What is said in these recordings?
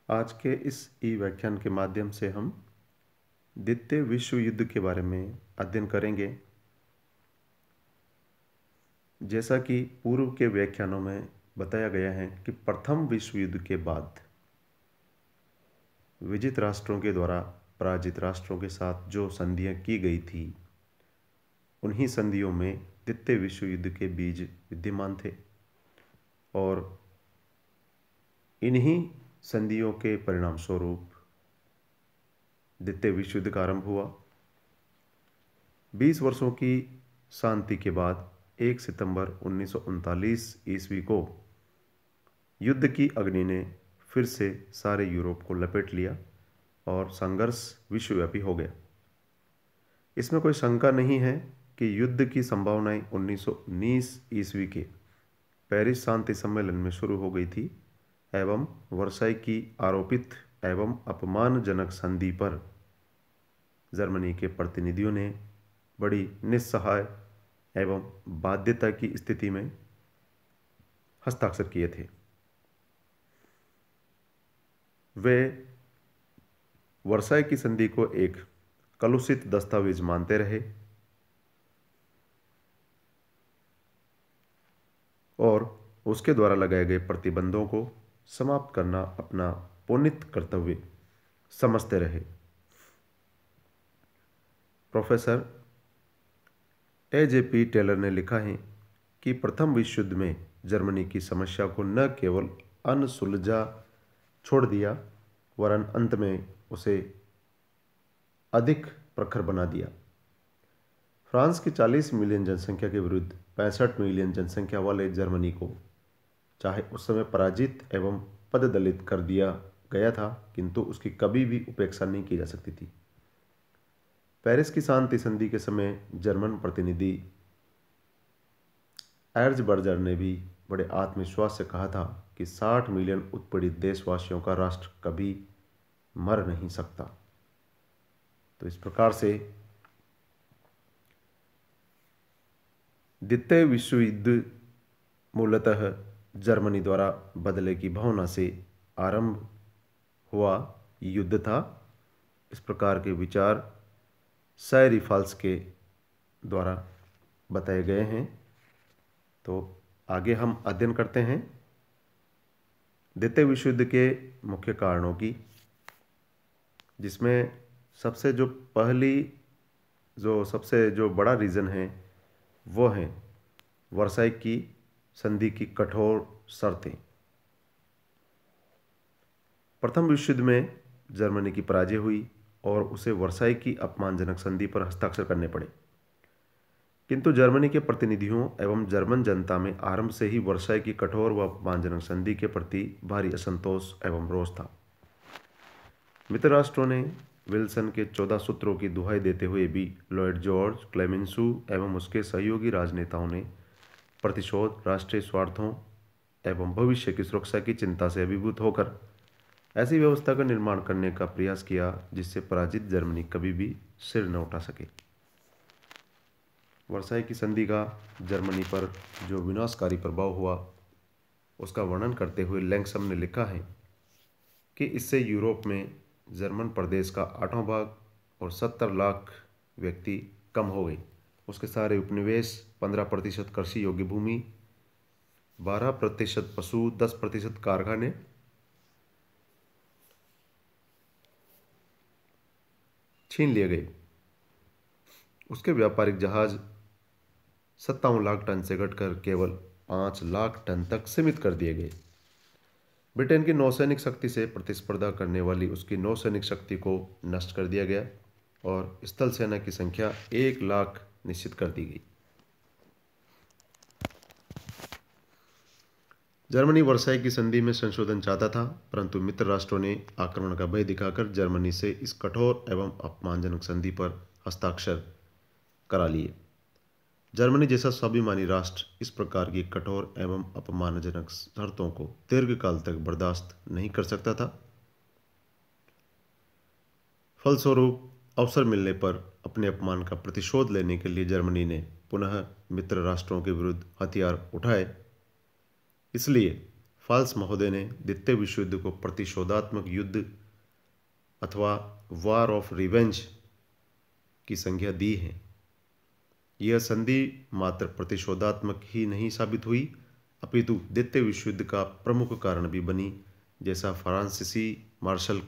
आज के इस ई व्याख्यान के माध्यम से हम द्वितीय विश्व युद्ध के बारे में अध्ययन करेंगे। जैसा कि पूर्व के व्याख्यानों में बताया गया है कि प्रथम विश्व युद्ध के बाद विजित राष्ट्रों के द्वारा पराजित राष्ट्रों के साथ जो संधियां की गई थी, उन्हीं संधियों में द्वितीय विश्व युद्ध के बीज विद्यमान थे और इन्हीं संधियों के परिणाम स्वरूप द्वितीय विश्व युद्ध का आरंभ हुआ। 20 वर्षों की शांति के बाद 1 सितंबर 1939 ईस्वी को युद्ध की अग्नि ने फिर से सारे यूरोप को लपेट लिया और संघर्ष विश्वव्यापी हो गया। इसमें कोई शंका नहीं है कि युद्ध की संभावनाएं 1919 ईस्वी के पेरिस शांति सम्मेलन में शुरू हो गई थी एवं वर्साई की आरोपित एवं अपमानजनक संधि पर जर्मनी के प्रतिनिधियों ने बड़ी निस्सहाय एवं बाध्यता की स्थिति में हस्ताक्षर किए थे। वे वर्साई की संधि को एक कलुषित दस्तावेज मानते रहे और उसके द्वारा लगाए गए प्रतिबंधों को समाप्त करना अपना पुनीत कर्तव्य समझते रहे। प्रोफेसर AJP टेलर ने लिखा है कि प्रथम विश्व युद्ध में जर्मनी की समस्या को न केवल अनसुलझा छोड़ दिया वरन अंत में उसे अधिक प्रखर बना दिया। फ्रांस की 40 मिलियन जनसंख्या के विरुद्ध 65 मिलियन जनसंख्या वाले जर्मनी को चाहे उस समय पराजित एवं पददलित कर दिया गया था, किंतु उसकी कभी भी उपेक्षा नहीं की जा सकती थी। पेरिस की शांति संधि के समय जर्मन प्रतिनिधि एर्जबर्जर ने भी बड़े आत्मविश्वास से कहा था कि 60 मिलियन उत्पीड़ित देशवासियों का राष्ट्र कभी मर नहीं सकता। तो इस प्रकार से द्वितीय विश्व युद्ध मूलतः जर्मनी द्वारा बदले की भावना से आरंभ हुआ युद्ध था। इस प्रकार के विचार सैरी फाल्स के द्वारा बताए गए हैं। तो आगे हम अध्ययन करते हैं द्वितीय विश्व युद्ध के मुख्य कारणों की, जिसमें सबसे जो बड़ा रीज़न है वो है वर्साई की संधि की कठोर शर्तें। प्रथम विश्व युद्ध में जर्मनी की पराजय हुई और उसे वर्साई की अपमानजनक संधि पर हस्ताक्षर करने पड़े, किंतु जर्मनी के प्रतिनिधियों एवं जर्मन जनता में आरंभ से ही वर्साई की कठोर व अपमानजनक संधि के प्रति भारी असंतोष एवं रोष था। मित्र राष्ट्रों ने विल्सन के 14 सूत्रों की दुहाई देते हुए भी लॉयड जॉर्ज, क्लेमेंसू एवं उसके सहयोगी राजनेताओं ने प्रतिशोध, राष्ट्रीय स्वार्थों एवं भविष्य की सुरक्षा की चिंता से अभिभूत होकर ऐसी व्यवस्था का निर्माण करने का प्रयास किया जिससे पराजित जर्मनी कभी भी सिर न उठा सके। वर्साई की संधि का जर्मनी पर जो विनाशकारी प्रभाव हुआ उसका वर्णन करते हुए लैंगसम ने लिखा है कि इससे यूरोप में जर्मन प्रदेश का 8वां भाग और 70 लाख व्यक्ति कम हो गए। उसके सारे उपनिवेश, 15% कृषि योग्य भूमि, 12% पशु, 10% कारखाने, छीन लिए गए। उसके व्यापारिक जहाज 57 लाख टन से घटकर केवल 5 लाख टन तक सीमित कर दिए गए। ब्रिटेन की नौसैनिक शक्ति से प्रतिस्पर्धा करने वाली उसकी नौसैनिक शक्ति को नष्ट कर दिया गया और स्थल सेना की संख्या 1 लाख निश्चित कर दी गई। जर्मनी वर्साई की संधि में संशोधन चाहता था, परंतु मित्र राष्ट्रों ने आक्रमण का भय दिखाकर जर्मनी से इस कठोर एवं अपमानजनक संधि पर हस्ताक्षर करा लिए। जर्मनी जैसा स्वाभिमानी राष्ट्र इस प्रकार की कठोर एवं अपमानजनक शर्तों को दीर्घकाल तक बर्दाश्त नहीं कर सकता था। फलस्वरूप अवसर मिलने पर अपने अपमान का प्रतिशोध लेने के लिए जर्मनी ने पुनः मित्र राष्ट्रों के विरुद्ध हथियार उठाए। इसलिए फाल्स महोदय ने द्वितीय विश्व युद्ध को प्रतिशोधात्मक युद्ध अथवा वॉर ऑफ रिवेंज की संज्ञा दी है। यह संधि मात्र प्रतिशोधात्मक ही नहीं साबित हुई, अपितु द्वितीय विश्व युद्ध का प्रमुख कारण भी बनी। जैसा फ्रांसीसी मार्शल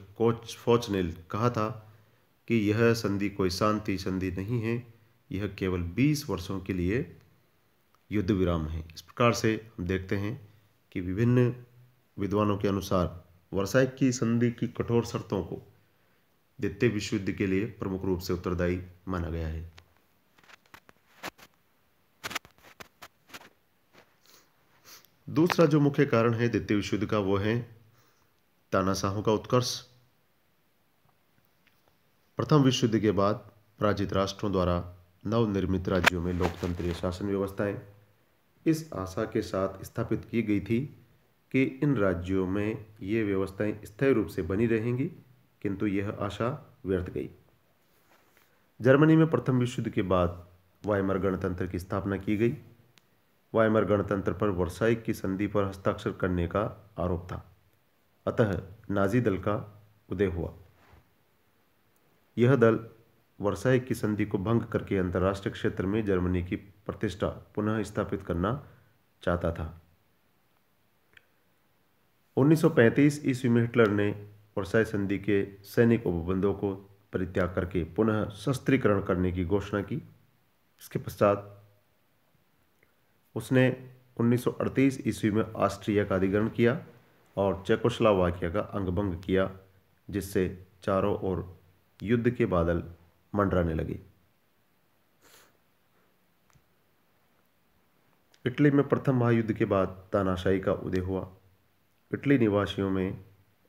फोच ने कहा था कि यह संधि कोई शांति संधि नहीं है, यह केवल 20 वर्षों के लिए युद्ध विराम है। इस प्रकार से हम देखते हैं कि विभिन्न विद्वानों के अनुसार वर्साई की संधि की कठोर शर्तों को द्वितीय विश्व युद्ध के लिए प्रमुख रूप से उत्तरदायी माना गया है। दूसरा जो मुख्य कारण है द्वितीय विश्व युद्ध का, वो है तानाशाहों का उत्कर्ष। प्रथम विश्व युद्ध के बाद पराजित राष्ट्रों द्वारा नवनिर्मित राज्यों में लोकतंत्रीय शासन व्यवस्थाएं इस आशा के साथ स्थापित की गई थी कि इन राज्यों में ये व्यवस्थाएं स्थायी रूप से बनी रहेंगी, किंतु यह आशा व्यर्थ गई। जर्मनी में प्रथम विश्व युद्ध के बाद वाइमर गणतंत्र की स्थापना की गई। वाइमर गणतंत्र पर वर्साई की संधि पर हस्ताक्षर करने का आरोप था, अतः नाजी दल का उदय हुआ। यह दल वर्साई की संधि को भंग करके अंतर्राष्ट्रीय क्षेत्र में जर्मनी की प्रतिष्ठा पुनः स्थापित करना चाहता था। 1935 ईस्वी में हिटलर ने वर्साई संधि के सैनिक उपबंधों को परित्याग करके पुनः शस्त्रीकरण करने की घोषणा की। इसके पश्चात उसने 1938 ईस्वी में ऑस्ट्रिया का अधिग्रहण किया और चेकोस्लोवाकिया का अंगभंग किया, जिससे चारों ओर युद्ध के बादल मंडराने लगे। इटली में प्रथम महायुद्ध के बाद तानाशाही का उदय हुआ। इटली निवासियों में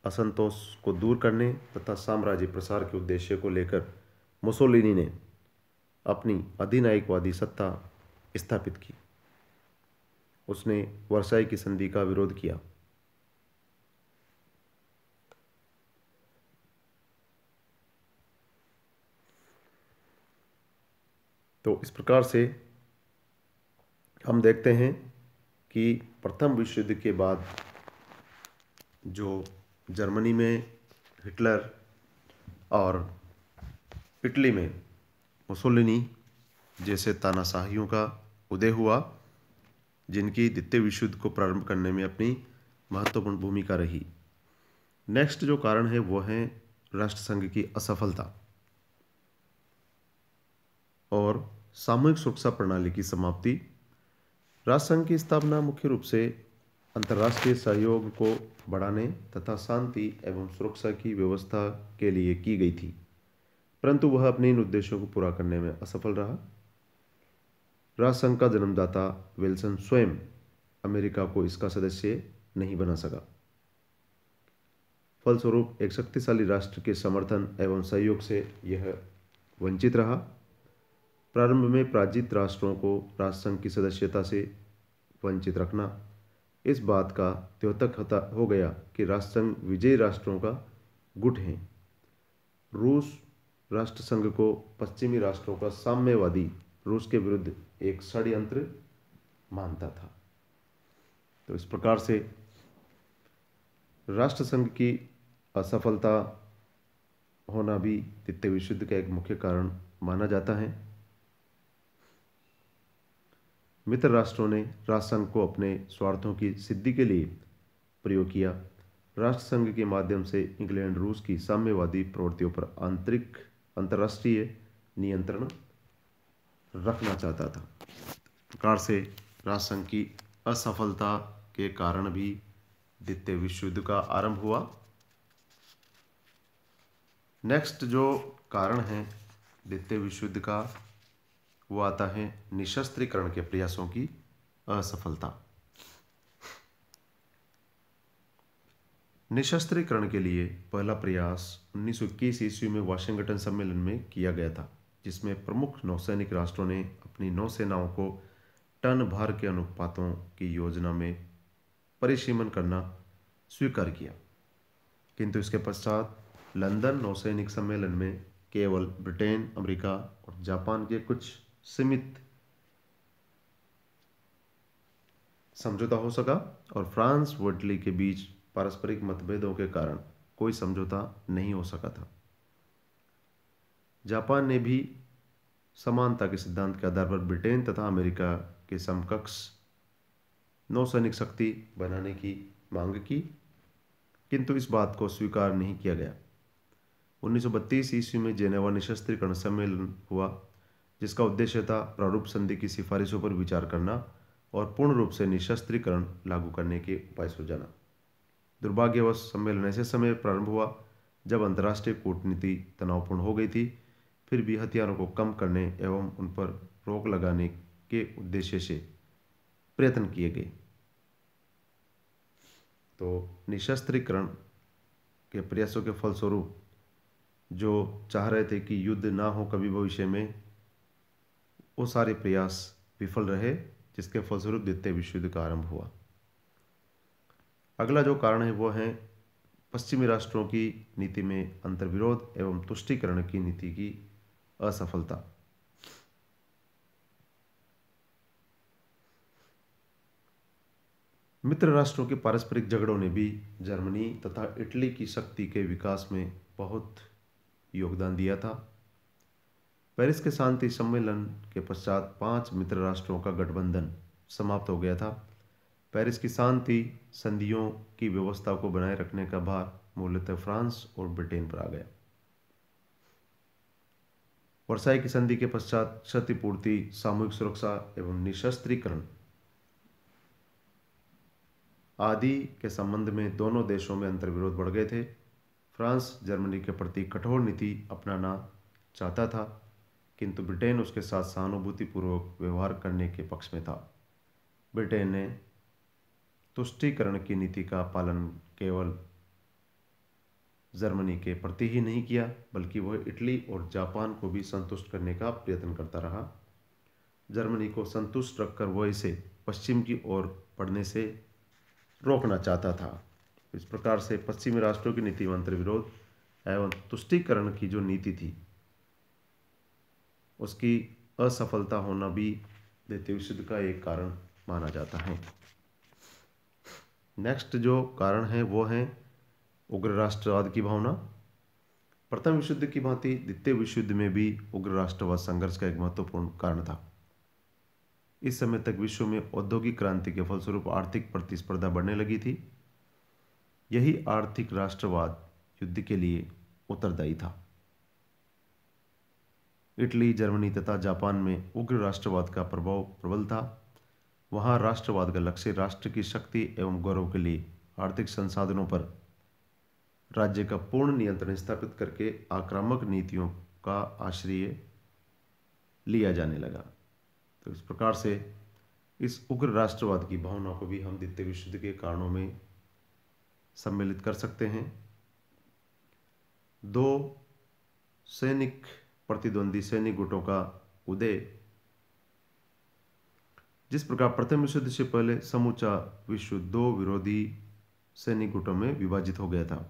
असंतोष को दूर करने तथा साम्राज्य प्रसार के उद्देश्य को लेकर मुसोलिनी ने अपनी अधिनायकवादी सत्ता स्थापित की। उसने वर्साई की संधि का विरोध किया। तो इस प्रकार से हम देखते हैं कि प्रथम विश्व युद्ध के बाद जो जर्मनी में हिटलर और इटली में मुसोलिनी जैसे तानाशाहियों का उदय हुआ, जिनकी द्वितीय विश्व युद्ध को प्रारंभ करने में अपनी महत्वपूर्ण भूमिका रही। नेक्स्ट जो कारण है वो है राष्ट्रसंघ की असफलता और सामूहिक सुरक्षा प्रणाली की समाप्ति। राष्ट्रसंघ की स्थापना मुख्य रूप से अंतर्राष्ट्रीय सहयोग को बढ़ाने तथा शांति एवं सुरक्षा की व्यवस्था के लिए की गई थी, परंतु वह अपने इन उद्देश्यों को पूरा करने में असफल रहा। राष्ट्रसंघ का जन्मदाता विल्सन स्वयं अमेरिका को इसका सदस्य नहीं बना सका। फलस्वरूप एक शक्तिशाली राष्ट्र के समर्थन एवं सहयोग से यह वंचित रहा। प्रारंभ में पराजित राष्ट्रों को राष्ट्रसंघ की सदस्यता से वंचित रखना इस बात का द्योतक हो गया कि राष्ट्रसंघ विजयी राष्ट्रों का गुट है। रूस राष्ट्रसंघ को पश्चिमी राष्ट्रों का साम्यवादी रूस के विरुद्ध एक षड्यंत्र मानता था। तो इस प्रकार से राष्ट्रसंघ की असफलता होना भी द्वितीय विश्व युद्ध का एक मुख्य कारण माना जाता है। मित्र राष्ट्रों ने राष्ट्रसंघ को अपने स्वार्थों की सिद्धि के लिए प्रयोग किया। राष्ट्रसंघ के माध्यम से इंग्लैंड रूस की साम्यवादी प्रवृत्तियों पर अंतर्राष्ट्रीय नियंत्रण रखना चाहता था। प्रकार से राष्ट्रसंघ की असफलता के कारण भी द्वितीय विश्व युद्ध का आरंभ हुआ। नेक्स्ट जो कारण है द्वितीय विश्व युद्ध का, वो आता है निशस्त्रीकरण के प्रयासों की असफलता। निशस्त्रीकरण के लिए पहला प्रयास 1921 ईस्वी में वाशिंगटन सम्मेलन में किया गया था, जिसमें प्रमुख नौसैनिक राष्ट्रों ने अपनी नौसेनाओं को टन भार के अनुपातों की योजना में परिसीमन करना स्वीकार किया। किंतु इसके पश्चात लंदन नौसैनिक सम्मेलन में केवल ब्रिटेन, अमेरिका और जापान के कुछ सीमित समझौता हो सका और फ्रांस व इटली के बीच पारस्परिक मतभेदों के कारण कोई समझौता नहीं हो सका था। जापान ने भी समानता के सिद्धांत के आधार पर ब्रिटेन तथा अमेरिका के समकक्ष नौसैनिक शक्ति बनाने की मांग की, किंतु इस बात को स्वीकार नहीं किया गया। 1932 ईस्वी में जेनेवा निशस्त्रीकरण सम्मेलन हुआ, जिसका उद्देश्य था प्रारूप संधि की सिफारिशों पर विचार करना और पूर्ण रूप से निशस्त्रीकरण लागू करने के उपाय सुझाना। दुर्भाग्यवश सम्मेलन ऐसे समय प्रारंभ हुआ जब अंतर्राष्ट्रीय कूटनीति तनावपूर्ण हो गई थी। फिर भी हथियारों को कम करने एवं उन पर रोक लगाने के उद्देश्य से प्रयत्न किए गए। तो निशस्त्रीकरण के प्रयासों के फलस्वरूप जो चाह रहे थे कि युद्ध ना हो कभी भविष्य में, वो सारे प्रयास विफल रहे, जिसके फलस्वरूप द्वितीय विश्व युद्ध का आरंभ हुआ। अगला जो कारण है वो है पश्चिमी राष्ट्रों की नीति में अंतर्विरोध एवं तुष्टीकरण की नीति की असफलता। मित्र राष्ट्रों के पारस्परिक झगड़ों ने भी जर्मनी तथा इटली की शक्ति के विकास में बहुत योगदान दिया था। पेरिस के शांति सम्मेलन के पश्चात 5 मित्र राष्ट्रों का गठबंधन समाप्त हो गया था। पेरिस की शांति संधियों की व्यवस्था को बनाए रखने का भार मूलतः फ्रांस और ब्रिटेन पर आ गया। वर्साई की संधि के पश्चात क्षतिपूर्ति, सामूहिक सुरक्षा एवं निशस्त्रीकरण आदि के संबंध में दोनों देशों में अंतर्विरोध बढ़ गए थे। फ्रांस जर्मनी के प्रति कठोर नीति अपनाना चाहता था, किंतु ब्रिटेन उसके साथ सहानुभूतिपूर्वक व्यवहार करने के पक्ष में था। ब्रिटेन ने तुष्टीकरण की नीति का पालन केवल जर्मनी के प्रति ही नहीं किया, बल्कि वह इटली और जापान को भी संतुष्ट करने का प्रयत्न करता रहा। जर्मनी को संतुष्ट रखकर वह इसे पश्चिम की ओर बढ़ने से रोकना चाहता था। इस प्रकार से पश्चिमी राष्ट्रों की नीति में अंतर्विरोध एवं तुष्टीकरण की जो नीति थी, उसकी असफलता होना भी द्वितीय विश्व युद्ध का एक कारण माना जाता है। नेक्स्ट जो कारण है वो है उग्र राष्ट्रवाद की भावना। प्रथम विश्व युद्ध की भांति द्वितीय विश्व युद्ध में भी उग्र राष्ट्रवाद संघर्ष का एक महत्वपूर्ण कारण था। इस समय तक विश्व में औद्योगिक क्रांति के फलस्वरूप आर्थिक प्रतिस्पर्धा बढ़ने लगी थी। यही आर्थिक राष्ट्रवाद युद्ध के लिए उत्तरदायी था। इटली, जर्मनी तथा जापान में उग्र राष्ट्रवाद का प्रभाव प्रबल था। वहां राष्ट्रवाद का लक्ष्य राष्ट्र की शक्ति एवं गौरव के लिए आर्थिक संसाधनों पर राज्य का पूर्ण नियंत्रण स्थापित करके आक्रामक नीतियों का आश्रय लिया जाने लगा। तो इस प्रकार से इस उग्र राष्ट्रवाद की भावना को भी हम द्वितीय विश्व युद्ध के कारणों में सम्मिलित कर सकते हैं। 2 सैनिक प्रतिद्वंदी सैनिक गुटों का उदय। जिस प्रकार प्रथम विश्व युद्ध से पहले समूचा विश्व 2 विरोधी सैनिक गुटों में विभाजित हो गया था,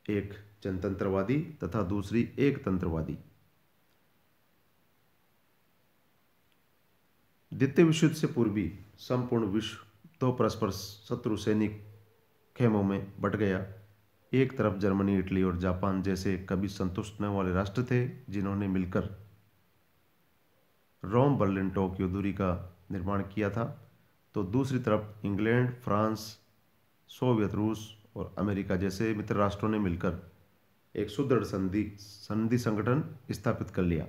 एक जनतंत्रवादी तथा दूसरी एक तंत्रवादी। द्वितीय विश्व युद्ध से पूर्वी संपूर्ण विश्व 2 परस्पर शत्रु सैनिक खेमों में बट गया। एक तरफ जर्मनी, इटली और जापान जैसे कभी संतुष्ट न वाले राष्ट्र थे, जिन्होंने मिलकर रोम, बर्लिन, टोक्यो दूरी का निर्माण किया था। तो दूसरी तरफ इंग्लैंड, फ्रांस, सोवियत रूस और अमेरिका जैसे मित्र राष्ट्रों ने मिलकर एक सुदृढ़ संधि संगठन स्थापित कर लिया।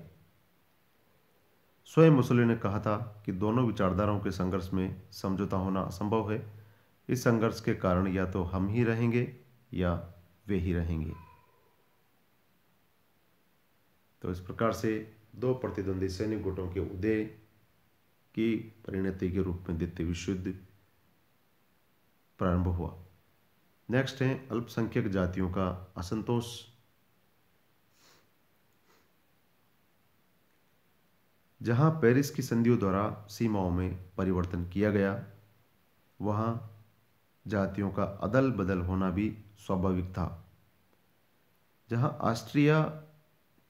स्वयं मुसोलिनी ने कहा था कि दोनों विचारधाराओं के संघर्ष में समझौता होना असंभव है। इस संघर्ष के कारण या तो हम ही रहेंगे या वे ही रहेंगे। तो इस प्रकार से 2 प्रतिद्वंदी सैनिक गुटों के उदय की परिणति के रूप में द्वितीय विश्व युद्ध प्रारंभ हुआ। नेक्स्ट है अल्पसंख्यक जातियों का असंतोष। जहां पेरिस की संधियों द्वारा सीमाओं में परिवर्तन किया गया, वहां जातियों का अदल बदल होना भी स्वाभाविक था। जहां ऑस्ट्रिया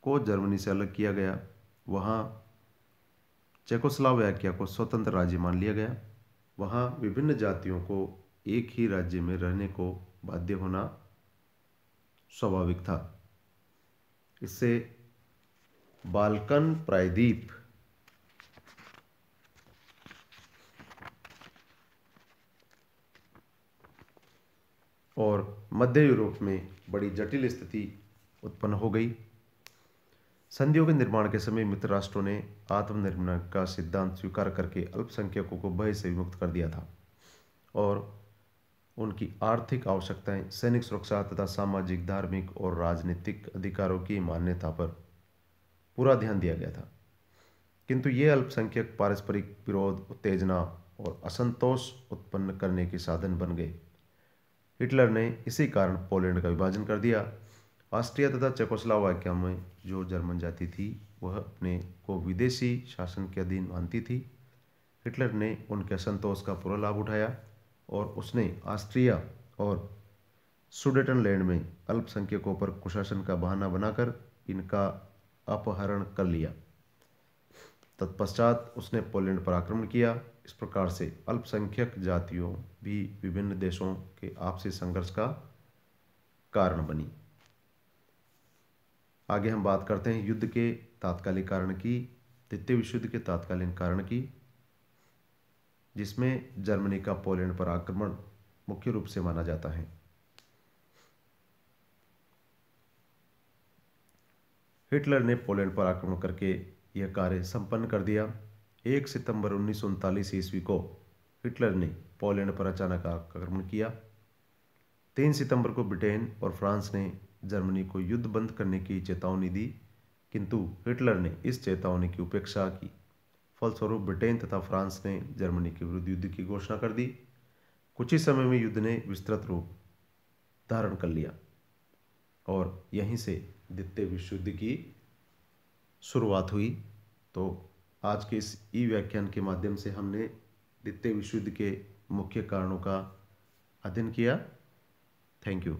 को जर्मनी से अलग किया गया, वहां चेकोस्लोवाकिया को स्वतंत्र राज्य मान लिया गया। वहाँ विभिन्न जातियों को एक ही राज्य में रहने को बाध्य होना स्वाभाविक था। इससे बाल्कन प्रायद्वीप और मध्य यूरोप में बड़ी जटिल स्थिति उत्पन्न हो गई। संधियों के निर्माण के समय मित्र राष्ट्रों ने आत्मनिर्भर का सिद्धांत स्वीकार करके अल्पसंख्यकों को भय से विमुक्त कर दिया था और उनकी आर्थिक आवश्यकताएं, सैनिक सुरक्षा तथा सामाजिक, धार्मिक और राजनीतिक अधिकारों की मान्यता पर पूरा ध्यान दिया गया था। किंतु ये अल्पसंख्यक पारस्परिक विरोध, उत्तेजना और असंतोष उत्पन्न करने के साधन बन गए। हिटलर ने इसी कारण पोलैंड का विभाजन कर दिया। ऑस्ट्रिया तथा चेकोस्लोवाकिया में जो जर्मन जाति थी वह अपने को विदेशी शासन के अधीन मानती थी। हिटलर ने उनके असंतोष का पूरा लाभ उठाया और उसने ऑस्ट्रिया और सुडेटनलैंड में अल्पसंख्यकों पर कुशासन का बहाना बनाकर इनका अपहरण कर लिया। तत्पश्चात उसने पोलैंड पर आक्रमण किया। इस प्रकार से अल्पसंख्यक जातियों भी विभिन्न देशों के आपसी संघर्ष का कारण बनी। आगे हम बात करते हैं युद्ध के तात्कालिक कारण की, द्वितीय विश्व युद्ध के तात्कालिक कारण की, जिसमें जर्मनी का पोलैंड पर आक्रमण मुख्य रूप से माना जाता है। हिटलर ने पोलैंड पर आक्रमण करके यह कार्य संपन्न कर दिया। 1 सितंबर 1939 ईस्वी को हिटलर ने पोलैंड पर अचानक आक्रमण किया। 3 सितंबर को ब्रिटेन और फ्रांस ने जर्मनी को युद्ध बंद करने की चेतावनी दी, किंतु हिटलर ने इस चेतावनी की उपेक्षा की। फलस्वरूप ब्रिटेन तथा फ्रांस ने जर्मनी के विरुद्ध युद्ध की घोषणा कर दी। कुछ ही समय में युद्ध ने विस्तृत रूप धारण कर लिया और यहीं से द्वितीय विश्व युद्ध की शुरुआत हुई। तो आज के इस ई व्याख्यान के माध्यम से हमने द्वितीय विश्व युद्ध के मुख्य कारणों का अध्ययन किया। Thank you.